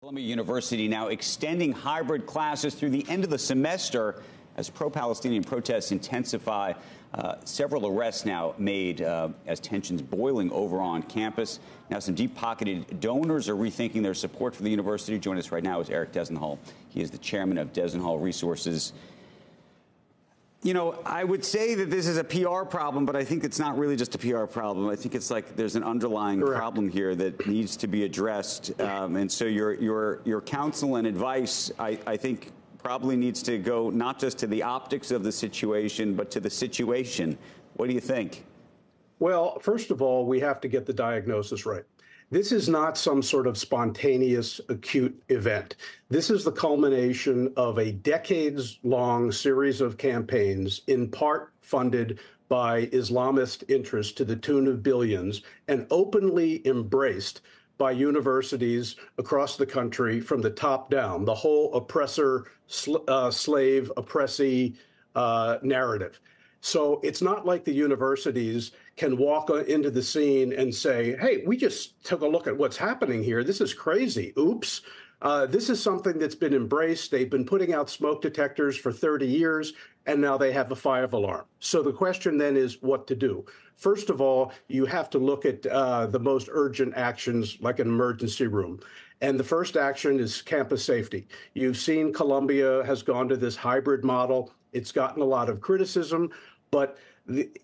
Columbia University now extending hybrid classes through the end of the semester as pro-Palestinian protests intensify. Several arrests now made as tensions boiling over on campus. Now some deep-pocketed donors are rethinking their support for the university. Joining us right now is Eric Dezenhall. He is the chairman of Dezenhall Resources. You know, I would say that this is a PR problem, but I think it's not really just a PR problem. I think it's like there's an underlying problem here that needs to be addressed. And so your counsel and advice, I think, probably needs to go not just to the optics of the situation, but to the situation. What do you think? Well, first of all, we have to get the diagnosis right. This is not some sort of spontaneous acute event. This is the culmination of a decades-long series of campaigns, in part funded by Islamist interests to the tune of billions, and openly embraced by universities across the country from the top down, the whole oppressor, slave, oppressee narrative. So it's not like the universities can walk into the scene and say, hey, we just took a look at what's happening here. This is crazy. Oops. This is something that's been embraced. They've been putting out smoke detectors for 30 years, and now they have a fire alarm. So the question then is what to do. First of all, you have to look at the most urgent actions like an emergency room. And the first action is campus safety. You've seen Columbia has gone to this hybrid model. It's gotten a lot of criticism, but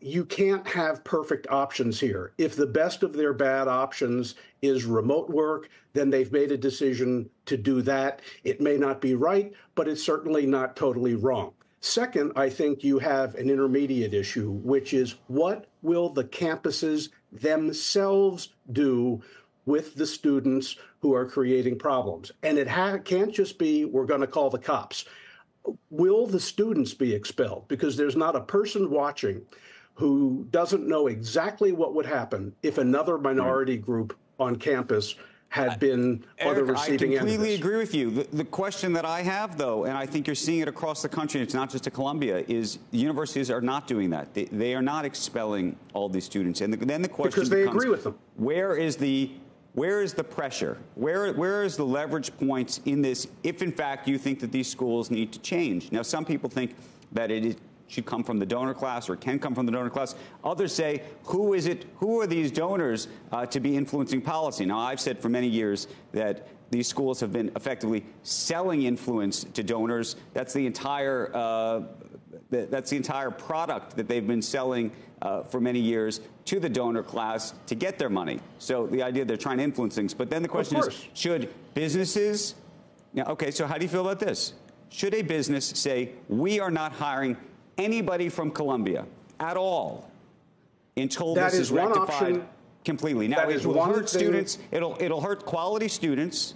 you can't have perfect options here. If the best of their bad options is remote work, then they've made a decision to do that. It may not be right, but it's certainly not totally wrong. Second, I think you have an intermediate issue, which is what will the campuses themselves do with the students who are creating problems? And it can't just be, we're going to call the cops. Will the students be expelled? Because there's not a person watching who doesn't know exactly what would happen if another minority group on campus had been on the receiving end of this. I completely agree with you. The question that I have, though, and I think you're seeing it across the country, and it's not just at Columbia, is the universities are not doing that. They are not expelling all these students. And then the question because they agree with them. Where is the pressure? Where is the leverage points in this, if in fact you think that these schools need to change? Now, some people think that it should come from the donor class or can come from the donor class. Others say, who are these donors to be influencing policy? Now, I've said for many years that these schools have been effectively selling influence to donors. That's the entire product that they've been selling for many years to the donor class to get their money. So the idea they're trying to influence things. But then the question is, should businesses, now, okay, so how do you feel about this? Should a business say, we are not hiring anybody from Columbia at all until this is rectified completely? Now, it will hurt students. It'll hurt quality students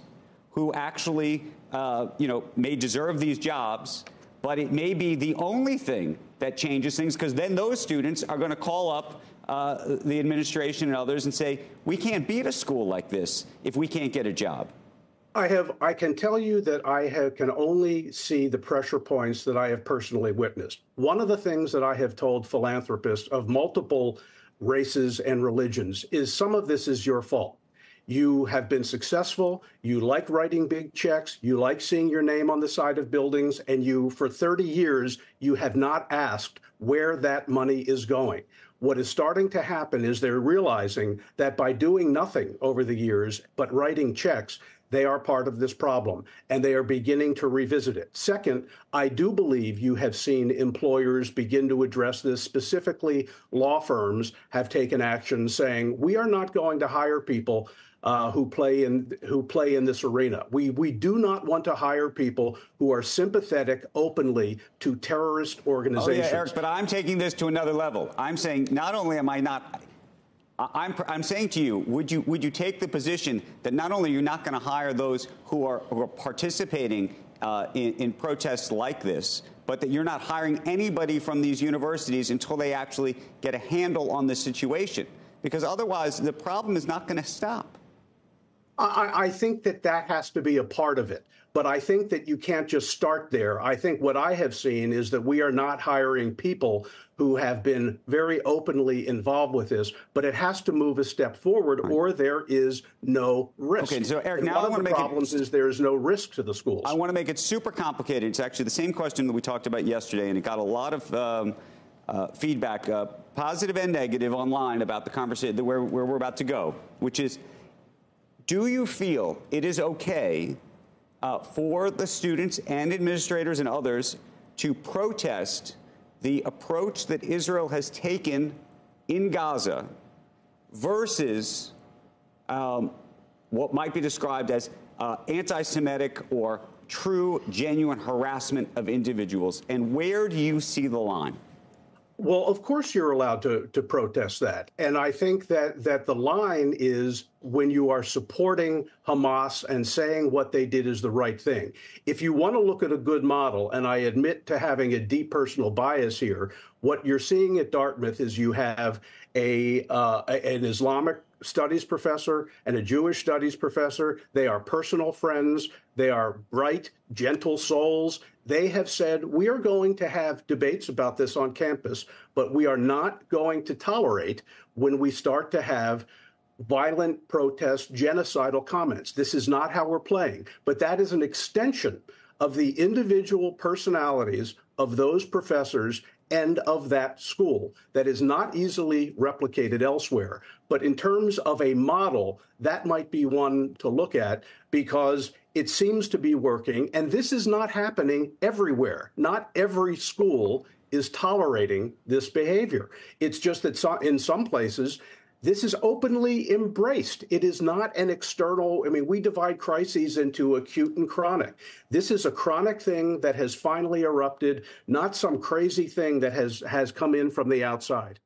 who actually, may deserve these jobs. But it may be the only thing that changes things, because then those students are going to call up the administration and others and say, we can't be at a school like this if we can't get a job. I can tell you that can only see the pressure points that I have personally witnessed. One of the things that I have told philanthropists of multiple races and religions is some of this is your fault. You have been successful. You like writing big checks. You like seeing your name on the side of buildings. And for 30 years, you have not asked where that money is going. What is starting to happen is they're realizing that by doing nothing over the years, but writing checks, they are part of this problem, and they are beginning to revisit it. Second, I do believe you have seen employers begin to address this. Specifically, law firms have taken action saying, we are not going to hire people who play in this arena. We do not want to hire people who are sympathetic openly to terrorist organizations. Oh, yeah, Eric, but I'm taking this to another level. I'm saying not only am I not, I'm saying to you, would you take the position that not only you're not going to hire those who are participating in protests like this, but that you're not hiring anybody from these universities until they actually get a handle on the situation? Because otherwise, the problem is not going to stop. I think that that has to be a part of it. But I think that you can't just start there. I think what I have seen is that we are not hiring people who have been very openly involved with this, but it has to move a step forward or there is no risk. Okay, so Eric, and now one I of want the to make problems is there is no risk to the schools. I want to make it super complicated. It's actually the same question that we talked about yesterday, and it got a lot of feedback, positive and negative, online about the conversation where we're about to go, which is, do you feel it is okay for the students and administrators and others to protest the approach that Israel has taken in Gaza versus what might be described as anti-Semitic or true, genuine harassment of individuals? And where do you see the line? Well, of course you're allowed to protest that. And I think that the line is when you are supporting Hamas and saying what they did is the right thing. If you want to look at a good model, and I admit to having a deep personal bias here, what you're seeing at Dartmouth is you have an Islamic studies professor and a Jewish studies professor. They are personal friends. They are bright, gentle souls. They have said, we are going to have debates about this on campus, but we are not going to tolerate when we start to have violent protest, genocidal comments. This is not how we're playing. But that is an extension of the individual personalities of those professors and of that school that is not easily replicated elsewhere. But in terms of a model, that might be one to look at because it seems to be working. And this is not happening everywhere. Not every school is tolerating this behavior. It's just that in some places, this is openly embraced. It is not an external. I mean, we divide crises into acute and chronic. This is a chronic thing that has finally erupted, not some crazy thing that has come in from the outside.